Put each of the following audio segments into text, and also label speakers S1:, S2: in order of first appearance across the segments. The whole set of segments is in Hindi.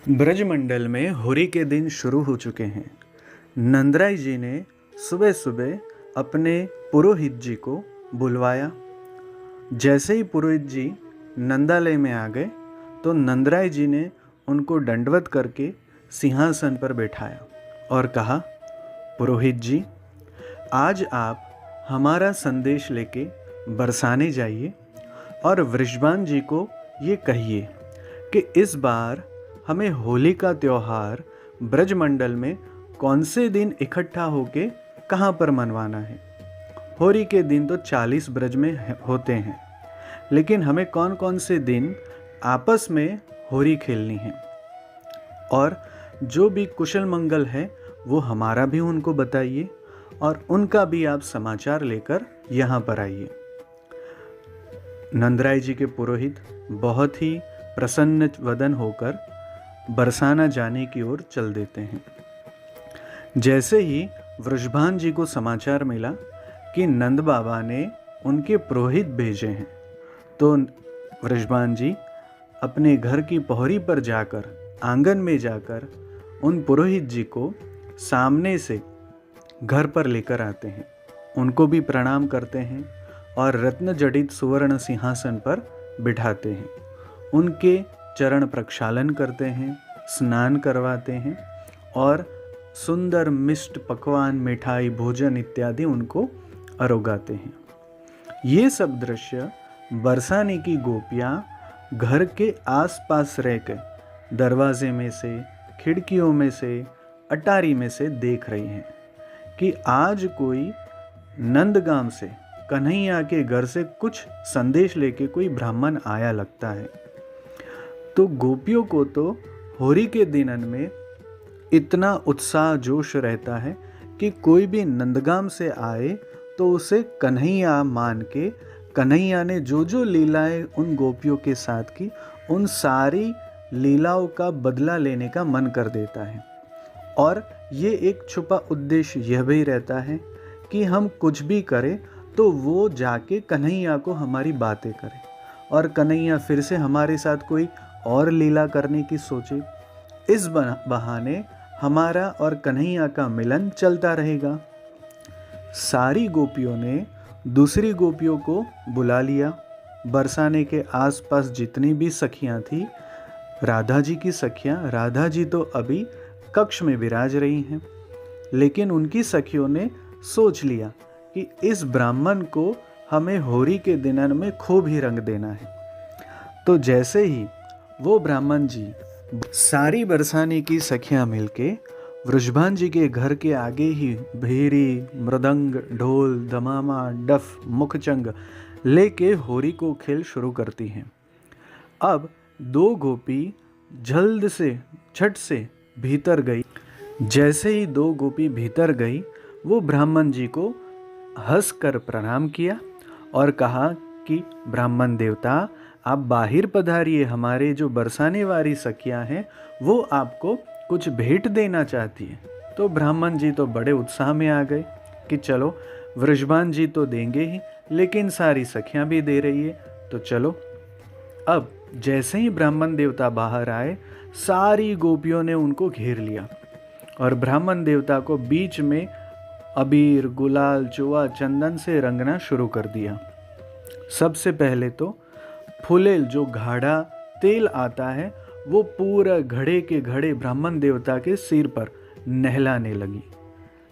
S1: ब्रजमंडल में होली के दिन शुरू हो चुके हैं। नंदराय जी ने सुबह सुबह अपने पुरोहित जी को बुलवाया। जैसे ही पुरोहित जी नंदालय में आ गए तो नंदराय जी ने उनको दंडवत करके सिंहासन पर बैठाया और कहा, पुरोहित जी, आज आप हमारा संदेश लेके बरसाने जाइए और वृषभान जी को ये कहिए कि इस बार हमें होली का त्यौहार ब्रजमंडल में कौन से दिन इकट्ठा होके कहाँ पर मनवाना है। होली के दिन तो 40 ब्रज में होते हैं, लेकिन हमें कौन कौन से दिन आपस में होली खेलनी है और जो भी कुशल मंगल है वो हमारा भी उनको बताइए और उनका भी आप समाचार लेकर यहाँ पर आइए। नंदराय जी के पुरोहित बहुत ही प्रसन्न वदन होकर बरसाना जाने की ओर चल देते हैं। जैसे ही वृषभान जी को समाचार मिला कि नंद बाबा ने उनके पुरोहित भेजे हैं, तो वृषभान जी अपने घर की पहरी पर जाकर, आंगन में जाकर उन पुरोहित जी को सामने से घर पर लेकर आते हैं। उनको भी प्रणाम करते हैं और रत्न जड़ित सुवर्ण सिंहासन पर बिठाते हैं। उनके चरण प्रक्षालन करते हैं, स्नान करवाते हैं और सुंदर मिष्ट पकवान, मिठाई, भोजन इत्यादि उनको अरोगाते हैं। ये सब दृश्य बरसाने की गोपियाँ घर के आसपास रहकर दरवाजे में से, खिड़कियों में से, अटारी में से देख रही हैं कि आज कोई नंदगाम से, कन्हैया के घर से कुछ संदेश लेके कोई ब्राह्मण आया लगता है। तो गोपियों को तो होली के दिनन में इतना उत्साह जोश रहता है कि कोई भी नंदगाम से आए तो उसे कन्हैया मान के, कन्हैया ने जो जो लीलाएं उन गोपियों के साथ की, उन सारी लीलाओं का बदला लेने का मन कर देता है। और ये एक छुपा उद्देश्य यह भी रहता है कि हम कुछ भी करें तो वो जाके कन्हैया को हमारी बातें करे और कन्हैया फिर से हमारे साथ कोई और लीला करने की सोचे। इस बहाने हमारा और कन्हैया का मिलन चलता रहेगा। सारी गोपियों ने दूसरी गोपियों को बुला लिया। बरसाने के आसपास जितनी भी सखियां थी, राधा जी की सखियां, राधा जी तो अभी कक्ष में विराज रही हैं, लेकिन उनकी सखियों ने सोच लिया कि इस ब्राह्मण को हमें होली के दिनन में खूब ही रंग देना है। तो जैसे ही वो ब्राह्मण जी, सारी बरसाने की सखियां मिलके वृषभान जी के घर के आगे ही भेरी, मृदंग, ढोल, दमामा, डफ, मुखचंग लेके होली को खेल शुरू करती हैं। अब दो गोपी जल्द से झट से भीतर गई। जैसे ही दो गोपी भीतर गई, वो ब्राह्मण जी को हंसकर प्रणाम किया और कहा कि ब्राह्मण देवता, आप बाहर पधारिए, हमारे जो बरसाने वाली सखियां हैं वो आपको कुछ भेंट देना चाहती है। तो ब्राह्मण जी तो बड़े उत्साह में आ गए कि चलो, वृषभान जी तो देंगे ही, लेकिन सारी सखियां भी दे रही है, तो चलो। अब जैसे ही ब्राह्मण देवता बाहर आए, सारी गोपियों ने उनको घेर लिया और ब्राह्मण देवता को बीच में अबीर, गुलाल, चुआ, चंदन से रंगना शुरू कर दिया। सबसे पहले तो फुलेल, जो गाढ़ा तेल आता है, वो पूरा घड़े के घड़े ब्राह्मण देवता के सिर पर नहलाने लगी।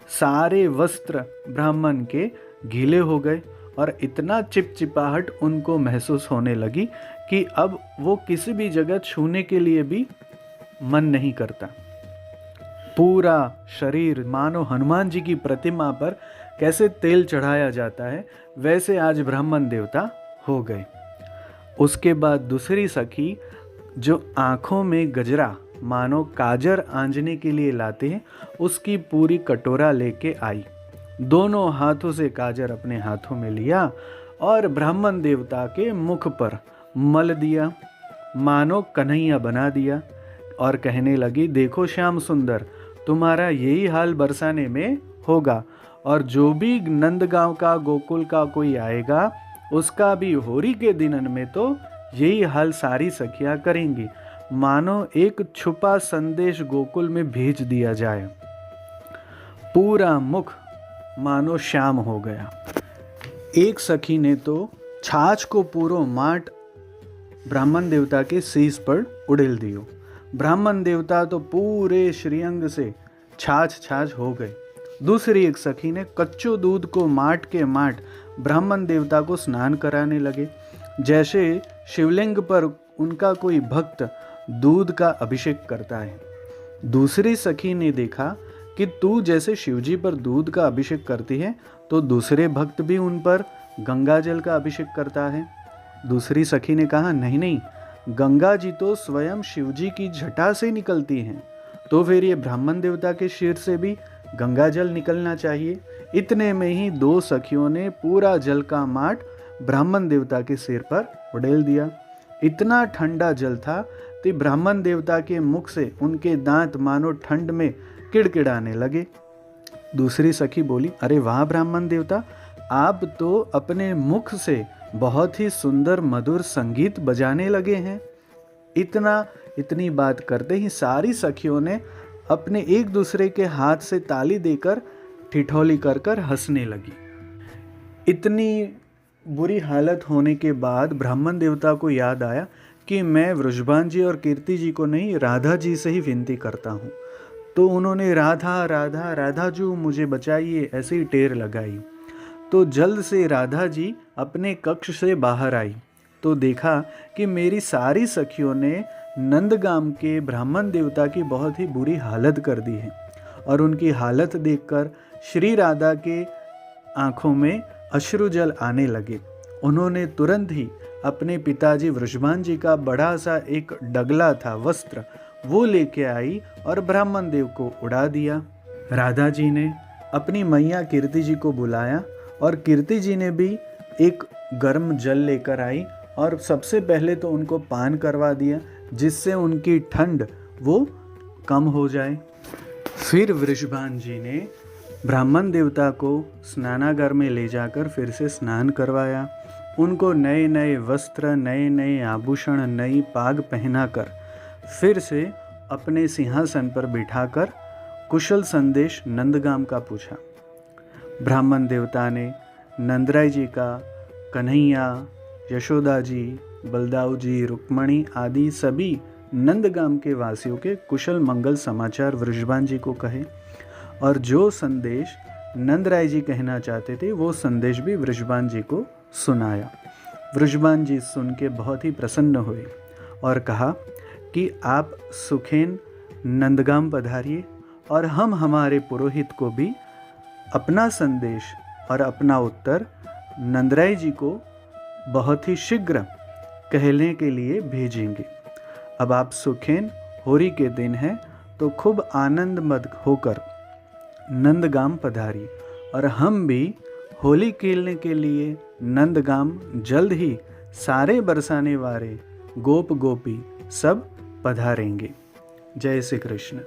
S1: सारे वस्त्र ब्राह्मण के गीले हो गए और इतना चिपचिपाहट उनको महसूस होने लगी कि अब वो किसी भी जगह छूने के लिए भी मन नहीं करता। पूरा शरीर मानो हनुमान जी की प्रतिमा पर कैसे तेल चढ़ाया जाता है, वैसे आज ब्राह्मण देवता हो गए। उसके बाद दूसरी सखी, जो आँखों में गजरा मानो काजर आंजने के लिए लाते हैं, उसकी पूरी कटोरा लेके आई। दोनों हाथों से काजर अपने हाथों में लिया और ब्राह्मण देवता के मुख पर मल दिया, मानो कन्हैया बना दिया और कहने लगी, देखो श्याम सुंदर, तुम्हारा यही हाल बरसाने में होगा और जो भी नंदगांव का, गोकुल का कोई आएगा, उसका भी होली के दिनन में तो यही हाल सारी सखियां करेंगी। मानो एक छुपा संदेश गोकुल में भेज दिया जाए। पूरा मुख मानो श्याम हो गया। एक सखी ने तो छाछ को पूरो माट ब्राह्मण देवता के शीश पर उड़ेल दियो। ब्राह्मण देवता तो पूरे श्रीअंग से छाछ छाछ हो गए। दूसरी एक सखी ने कच्चो दूध को माट के माट ब्राह्मण देवता को स्नान कराने लगे, जैसे शिवलिंग पर उनका कोई भक्त दूध का अभिषेक करता है। दूसरी सखी ने देखा कि तू जैसे शिवजी पर दूध का अभिषेक करती है तो दूसरे भक्त भी उन पर गंगा जल का अभिषेक करता है। दूसरी सखी ने कहा, नहीं नहीं, गंगा जी तो स्वयं शिवजी की जटा से निकलती हैं, तो फिर ये ब्राह्मण देवता के शिर से भी गंगा जल निकलना चाहिए। इतने में ही दो सखियों ने पूरा जल का माट ब्राह्मण देवता के सिर पर उड़ेल दिया। इतना ठंडा जल था कि ब्राह्मण देवता के मुख से उनके दांत मानो ठंड में किड़किड़ाने लगे। दूसरी सखी बोली, अरे वाह ब्राह्मण देवता, आप तो अपने मुख से बहुत ही सुंदर मधुर संगीत बजाने लगे हैं। इतनी बात करते ही सारी सखियों ने अपने एक दूसरे के हाथ से ताली देकर ठिठोली कर कर हंसने लगी। इतनी बुरी हालत होने के बाद ब्राह्मण देवता को याद आया कि मैं वृषभान जी और कीर्ति जी को नहीं, राधा जी से ही विनती करता हूँ। तो उन्होंने राधा राधा राधा जी मुझे बचाइए ऐसी टेर लगाई। तो जल्द से राधा जी अपने कक्ष से बाहर आई तो देखा कि मेरी सारी सखियों ने नंदगाम के ब्राह्मण देवता की बहुत ही बुरी हालत कर दी है। और उनकी हालत देखकर श्री राधा के आंखों में अश्रु जल आने लगे। उन्होंने तुरंत ही अपने पिताजी वृषभान जी का बड़ा सा एक डगला था वस्त्र, वो लेके आई और ब्राह्मण देव को उड़ा दिया। राधा जी ने अपनी मैया कीर्ति जी को बुलाया और कीर्ति जी ने भी एक गर्म जल लेकर आई और सबसे पहले तो उनको पान करवा दिया, जिससे उनकी ठंड वो कम हो जाए। फिर वृषभान जी ने ब्राह्मण देवता को स्नानागार में ले जाकर फिर से स्नान करवाया। उनको नए नए वस्त्र, नए नए आभूषण, नई पाग पहनाकर फिर से अपने सिंहासन पर बिठाकर कुशल संदेश नंदगाम का पूछा। ब्राह्मण देवता ने नंदराय जी का, कन्हैया, यशोदा जी, बलदाऊ जी, रुक्मणी आदि सभी नंदगाम के वासियों के कुशल मंगल समाचार वृषभान जी को कहे और जो संदेश नंदराय जी कहना चाहते थे वो संदेश भी वृषभान जी को सुनाया। वृषभान जी सुन के बहुत ही प्रसन्न हुए और कहा कि आप सुखेन नंदगाम पधारिए और हम हमारे पुरोहित को भी अपना संदेश और अपना उत्तर नंदराय जी को बहुत ही शीघ्र कहने के लिए भेजेंगे। अब आप सुखेन होली के दिन है तो खूब आनंदमद होकर नंदगाम पधारिए और हम भी होली खेलने के लिए नंदगाम जल्द ही सारे बरसाने वाले गोप गोपी सब पधारेंगे। जय श्री कृष्ण।